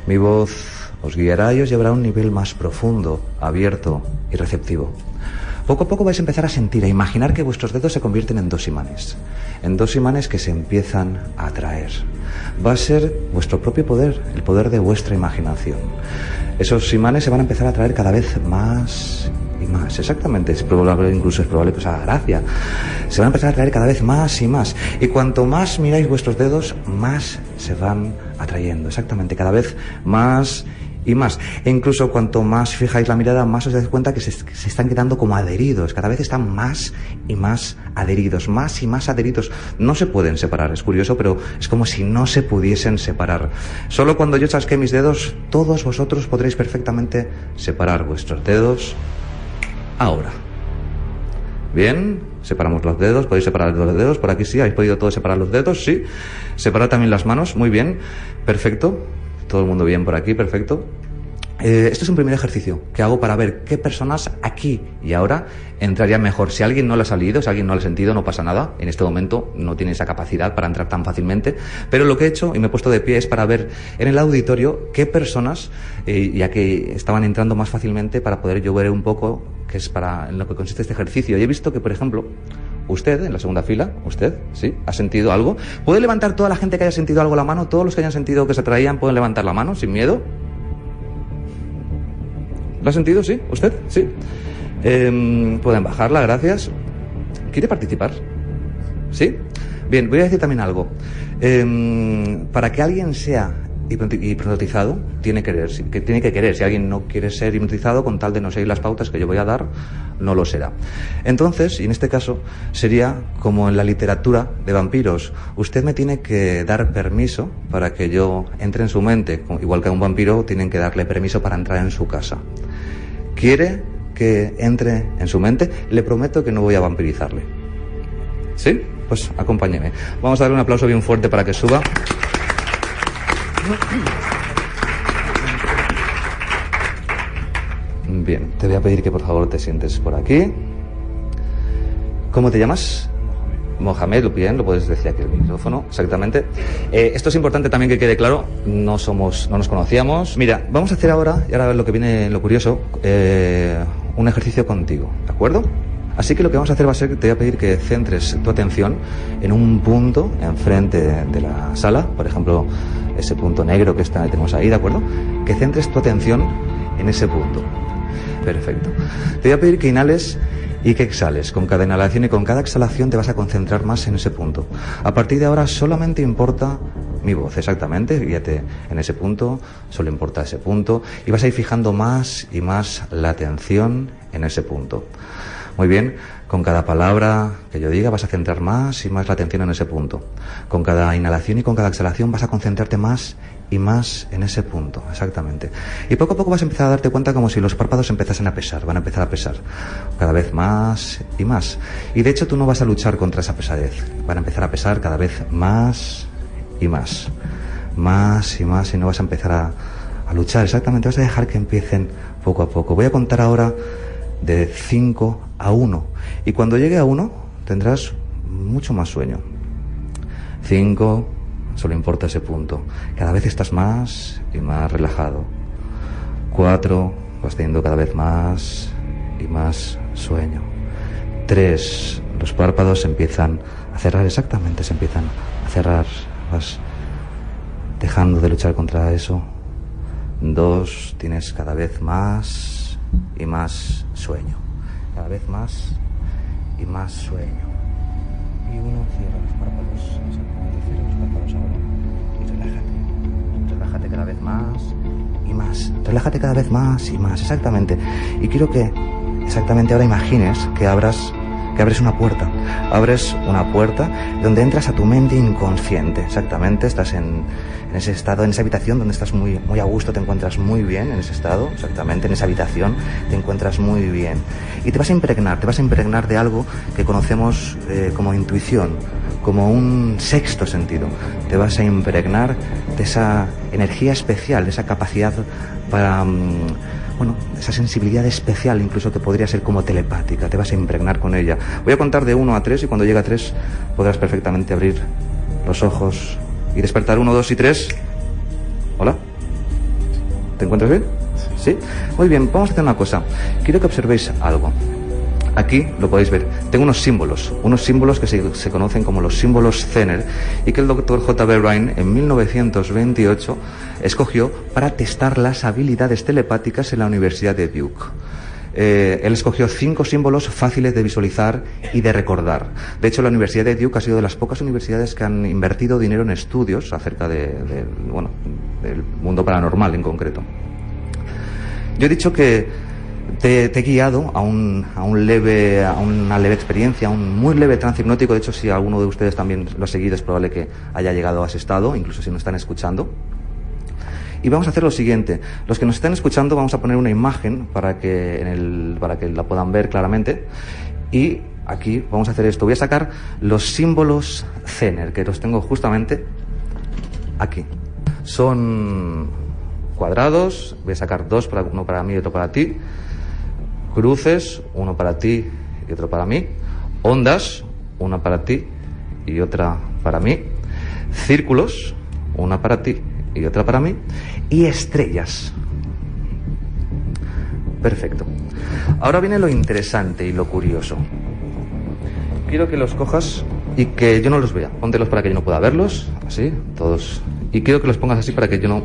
Mi voz os guiará y os llevará a un nivel más profundo, abierto y receptivo. Poco a poco vais a empezar a sentir, a imaginar que vuestros dedos se convierten en dos imanes que se empiezan a atraer. Va a ser vuestro propio poder, el poder de vuestra imaginación. Esos imanes se van a empezar a atraer cada vez más y más, exactamente, es probable que os haga gracia. Se van a empezar a atraer cada vez más y más, y cuanto más miráis vuestros dedos, más se van atrayendo, exactamente, cada vez más y más. E incluso cuanto más fijáis la mirada, más os dais cuenta que se están quedando como adheridos. Cada vez están más y más adheridos, más y más adheridos. No se pueden separar, es curioso, pero es como si no se pudiesen separar. Solo cuando yo chasquee mis dedos, todos vosotros podréis perfectamente separar vuestros dedos ahora. Bien, separamos los dedos, podéis separar los dedos, por aquí sí, habéis podido todos separar los dedos, sí. Separar también las manos, muy bien, perfecto. Todo el mundo bien por aquí, perfecto. Esto es un primer ejercicio que hago para ver qué personas aquí y ahora entrarían mejor. Si alguien no lo ha salido, si alguien no lo ha sentido, no pasa nada. En este momento no tiene esa capacidad para entrar tan fácilmente. Pero lo que he hecho, y me he puesto de pie, es para ver en el auditorio qué personas, ya que estaban entrando más fácilmente, para poder yo ver un poco qué es en lo que consiste este ejercicio. Y he visto que, por ejemplo, usted, en la segunda fila, usted, ¿sí? ¿Ha sentido algo? ¿Puede levantar toda la gente que haya sentido algo la mano? Todos los que hayan sentido que se atraían, ¿pueden levantar la mano sin miedo? ¿Lo ha sentido? ¿Sí? ¿Usted? Sí. Pueden bajarla, gracias. ¿Quiere participar? ¿Sí? Bien, voy a decir también algo. Para que alguien sea hipnotizado, tiene que querer. Si alguien no quiere ser hipnotizado, con tal de no seguir las pautas que yo voy a dar, no lo será. Entonces, y en este caso, sería como en la literatura de vampiros. Usted me tiene que dar permiso para que yo entre en su mente. Igual que a un vampiro, tienen que darle permiso para entrar en su casa. ¿Quiere que entre en su mente? Le prometo que no voy a vampirizarle. ¿Sí? Pues acompáñeme. Vamos a darle un aplauso bien fuerte para que suba. Bien, te voy a pedir que por favor te sientes por aquí. ¿Cómo te llamas? Mohamed, bien, lo puedes decir aquí el micrófono, exactamente. Esto es importante también que quede claro, no nos conocíamos. Mira, vamos a hacer ahora, y ahora lo que viene lo curioso, un ejercicio contigo, ¿de acuerdo? Así que lo que vamos a hacer va a ser que te voy a pedir que centres tu atención en un punto enfrente de la sala, por ejemplo, ese punto negro que tenemos ahí, ¿de acuerdo? Que centres tu atención en ese punto. Perfecto. Te voy a pedir que inhales y que exhales. Con cada inhalación y con cada exhalación te vas a concentrar más en ese punto. A partir de ahora solamente importa mi voz, exactamente, guíate en ese punto, solo importa ese punto, y vas a ir fijando más y más la atención en ese punto. Muy bien, con cada palabra que yo diga vas a centrar más y más la atención en ese punto. Con cada inhalación y con cada exhalación vas a concentrarte más y más en ese punto, exactamente. Y poco a poco vas a empezar a darte cuenta como si los párpados empezasen a pesar, van a empezar a pesar cada vez más y más. Y de hecho tú no vas a luchar contra esa pesadez, van a empezar a pesar cada vez más y más, más y más, y no vas a empezar a luchar, exactamente, vas a dejar que empiecen poco a poco. Voy a contar ahora de 5 a 1, y cuando llegue a 1 tendrás mucho más sueño. 5, solo importa ese punto, cada vez estás más y más relajado. 4, vas teniendo cada vez más y más sueño. 3, los párpados empiezan a cerrar, exactamente, se empiezan a cerrar, vas dejando de luchar contra eso. 2, tienes cada vez más y más sueño, cada vez más y más sueño. Y 1, cierra los párpados, exactamente, cierra los párpados ahora y relájate cada vez más y más, relájate cada vez más y más, exactamente. Y quiero que exactamente ahora imagines que abres una puerta, abres una puerta donde entras a tu mente inconsciente, exactamente, estás en ese estado, en esa habitación donde estás muy a gusto, te encuentras muy bien en ese estado, exactamente, en esa habitación te encuentras muy bien. Y te vas a impregnar de algo que conocemos como intuición, como un sexto sentido. Te vas a impregnar de esa energía especial, de esa capacidad para... esa sensibilidad especial, incluso que podría ser como telepática, te vas a impregnar con ella. Voy a contar de 1 a 3 y cuando llegue a 3 podrás perfectamente abrir los ojos y despertar. 1, 2 y 3. Hola. ¿Te encuentras bien? ¿Sí? Muy bien, vamos a hacer una cosa. Quiero que observéis algo. Aquí lo podéis ver. Tengo unos símbolos que se conocen como los símbolos Zener y que el Dr. J.B. Rhine en 1928 escogió para testar las habilidades telepáticas en la Universidad de Duke. Él escogió 5 símbolos fáciles de visualizar y de recordar. De hecho, la Universidad de Duke ha sido de las pocas universidades que han invertido dinero en estudios acerca del mundo paranormal en concreto. Yo he dicho que te he guiado a una leve experiencia, a un muy leve trance hipnótico. De hecho, si alguno de ustedes también lo ha seguido, es probable que haya llegado a ese estado, incluso si no están escuchando. Y vamos a hacer lo siguiente. Los que nos están escuchando, vamos a poner una imagen para que la puedan ver claramente. Y aquí vamos a hacer esto. Voy a sacar los símbolos Zener, que los tengo justamente aquí. Son cuadrados. Voy a sacar 2, uno para mí y otro para ti. Cruces, uno para ti y otro para mí. Ondas, una para ti y otra para mí. Círculos, una para ti y otra para mí. Y estrellas. Perfecto. Ahora viene lo interesante y lo curioso. Quiero que los cojas y que yo no los vea. Póntelos para que yo no pueda verlos, así, todos. Y quiero que los pongas así para que yo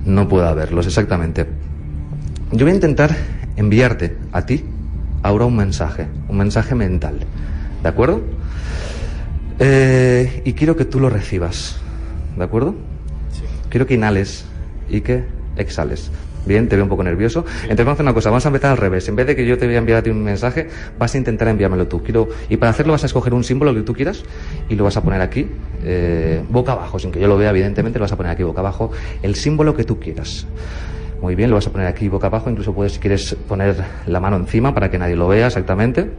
no pueda verlos, exactamente. Yo voy a intentar enviarte a ti ahora un mensaje mental, ¿de acuerdo? Y quiero que tú lo recibas, ¿de acuerdo? Sí. Quiero que inhales y que exhales. Bien, te veo un poco nervioso. Entonces vamos a hacer una cosa, vamos a empezar al revés. En vez de que yo te voy a enviar a ti un mensaje, vas a intentar enviármelo tú. Y para hacerlo vas a escoger un símbolo que tú quieras y lo vas a poner aquí, boca abajo, sin que yo lo vea, evidentemente, lo vas a poner aquí boca abajo, el símbolo que tú quieras. Muy bien, lo vas a poner aquí boca abajo, incluso puedes, si quieres, poner la mano encima para que nadie lo vea exactamente.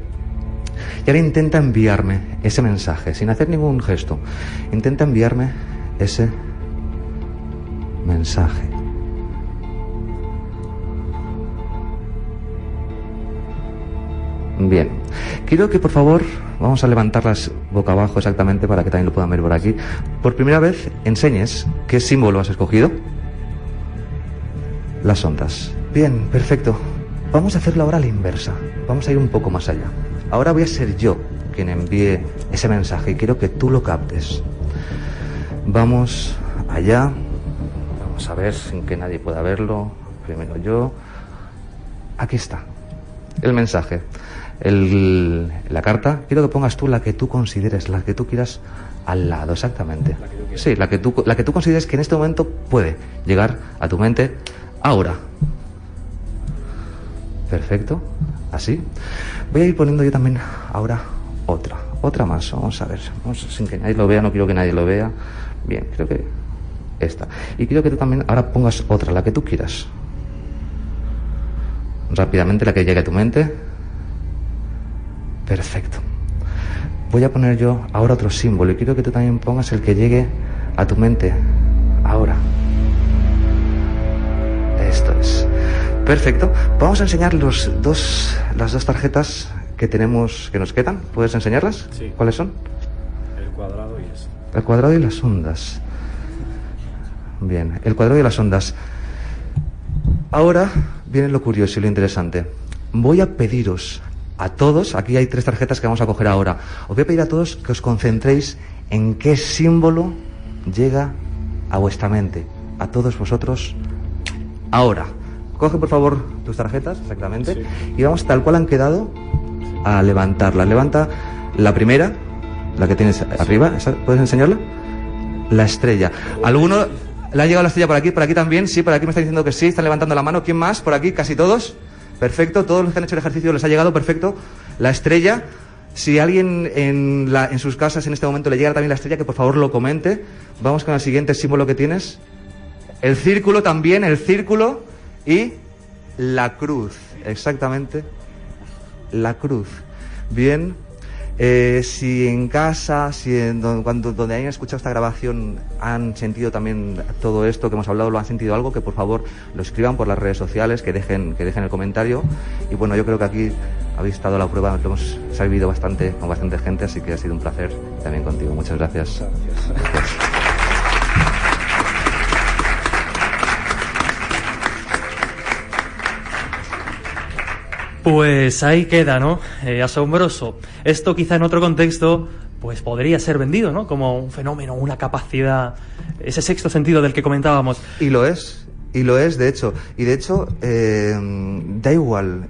Y ahora intenta enviarme ese mensaje, sin hacer ningún gesto. Intenta enviarme ese mensaje. Bien, quiero que por favor, vamos a levantarlas boca abajo exactamente para que también lo puedan ver por aquí. Por primera vez enseñes qué símbolo has escogido. Las ondas. Bien, perfecto. Vamos a hacerlo ahora a la inversa. vamos a ir un poco más allá. Ahora voy a ser yo quien envíe ese mensaje y quiero que tú lo captes. Vamos allá. Vamos a ver sin que nadie pueda verlo. Primero yo. Aquí está el mensaje. La carta, quiero que pongas tú la que tú consideres, la que tú quieras al lado, exactamente. Sí, la que tú consideres que en este momento puede llegar a tu mente ahora. Perfecto, así. Voy a ir poniendo yo también ahora otra más. Vamos a ver, sin que nadie lo vea, no quiero que nadie lo vea. Bien, creo que esta. Y quiero que tú también ahora pongas otra, la que tú quieras. Rápidamente, la que llegue a tu mente. Perfecto. Voy a poner yo ahora otro símbolo y quiero que tú también pongas el que llegue a tu mente ahora. Esto es. Perfecto. Vamos a enseñar las dos tarjetas que tenemos, que nos quedan. ¿Puedes enseñarlas? Sí. ¿Cuáles son? El cuadrado y eso. El cuadrado y las ondas. Bien, el cuadrado y las ondas. Ahora viene lo curioso y lo interesante. Voy a pediros a todos, aquí hay 3 tarjetas que vamos a coger ahora. Os voy a pedir a todos que os concentréis en qué símbolo llega a vuestra mente. A todos vosotros ahora. Coge por favor tus tarjetas, exactamente. Sí. Y vamos tal cual han quedado a levantarlas. Levanta la primera, la que tienes arriba. ¿Puedes enseñarla? La estrella. ¿Alguno le ha llegado la estrella por aquí? ¿Por aquí también? Sí, por aquí me están diciendo que sí. Están levantando la mano. ¿Quién más? ¿Por aquí? ¿Casi todos? Perfecto. Todos los que han hecho el ejercicio les ha llegado. Perfecto. La estrella. Si alguien en sus casas en este momento le llega también la estrella, que por favor lo comente. Vamos con el siguiente símbolo que tienes. El círculo también. El círculo. Y la cruz. Exactamente. La cruz. Bien. Si en casa, donde hayan escuchado esta grabación han sentido también todo esto que hemos hablado, lo han sentido algo, que por favor lo escriban por las redes sociales, que dejen el comentario. Y bueno, yo creo que aquí habéis estado a la prueba, lo hemos sabido bastante con bastante gente, así que ha sido un placer también contigo. Muchas gracias. Gracias. Pues ahí queda, ¿no? Asombroso. Esto quizá en otro contexto pues podría ser vendido, ¿no? Como un fenómeno, una capacidad, ese sexto sentido del que comentábamos. Y lo es, de hecho. Y de hecho, da igual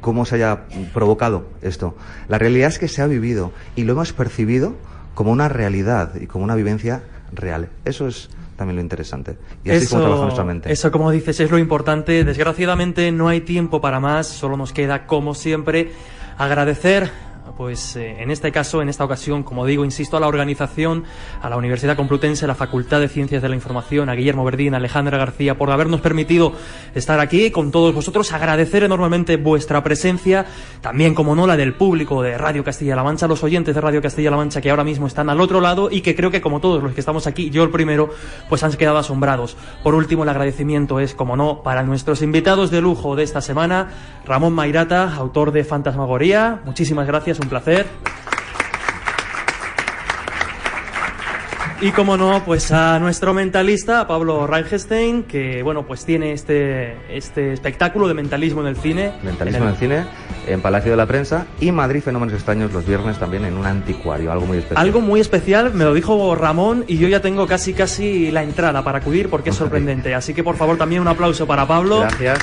cómo se haya provocado esto. La realidad es que se ha vivido y lo hemos percibido como una realidad y como una vivencia real. Eso es también lo interesante. Y así es como trabaja nuestra mente. Eso, como dices, es lo importante. Desgraciadamente no hay tiempo para más. Solo nos queda, como siempre, agradecer, pues en este caso, en esta ocasión, como digo, insisto, a la organización, a la Universidad Complutense, a la Facultad de Ciencias de la Información, a Guillermo Verdín, a Alejandra García, por habernos permitido estar aquí con todos vosotros. Agradecer enormemente vuestra presencia, también, como no, la del público de Radio Castilla-La Mancha, los oyentes de Radio Castilla-La Mancha que ahora mismo están al otro lado y que creo que, como todos los que estamos aquí, yo el primero, pues han quedado asombrados. Por último, el agradecimiento es, como no, para nuestros invitados de lujo de esta semana, Ramón Mairata, autor de Fantasmagoría. Muchísimas gracias, un placer. Y como no, pues a nuestro mentalista, a Pablo Reinstein, que bueno, pues tiene este espectáculo de mentalismo en el cine. Mentalismo en el cine, en Palacio de la Prensa, y Madrid Fenómenos Extraños los viernes también en un anticuario, algo muy especial. Algo muy especial, me lo dijo Ramón, y yo ya tengo casi la entrada para acudir porque es sorprendente. Así que por favor también un aplauso para Pablo. Gracias.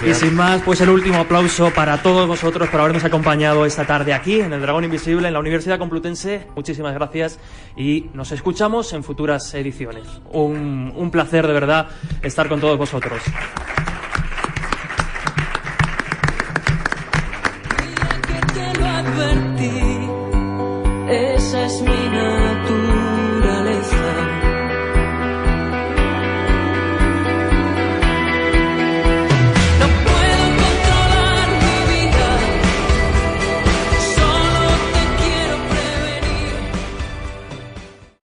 Y sin más, pues el último aplauso para todos vosotros por habernos acompañado esta tarde aquí en el Dragón Invisible, en la Universidad Complutense. Muchísimas gracias y nos escuchamos en futuras ediciones. Un placer de verdad estar con todos vosotros.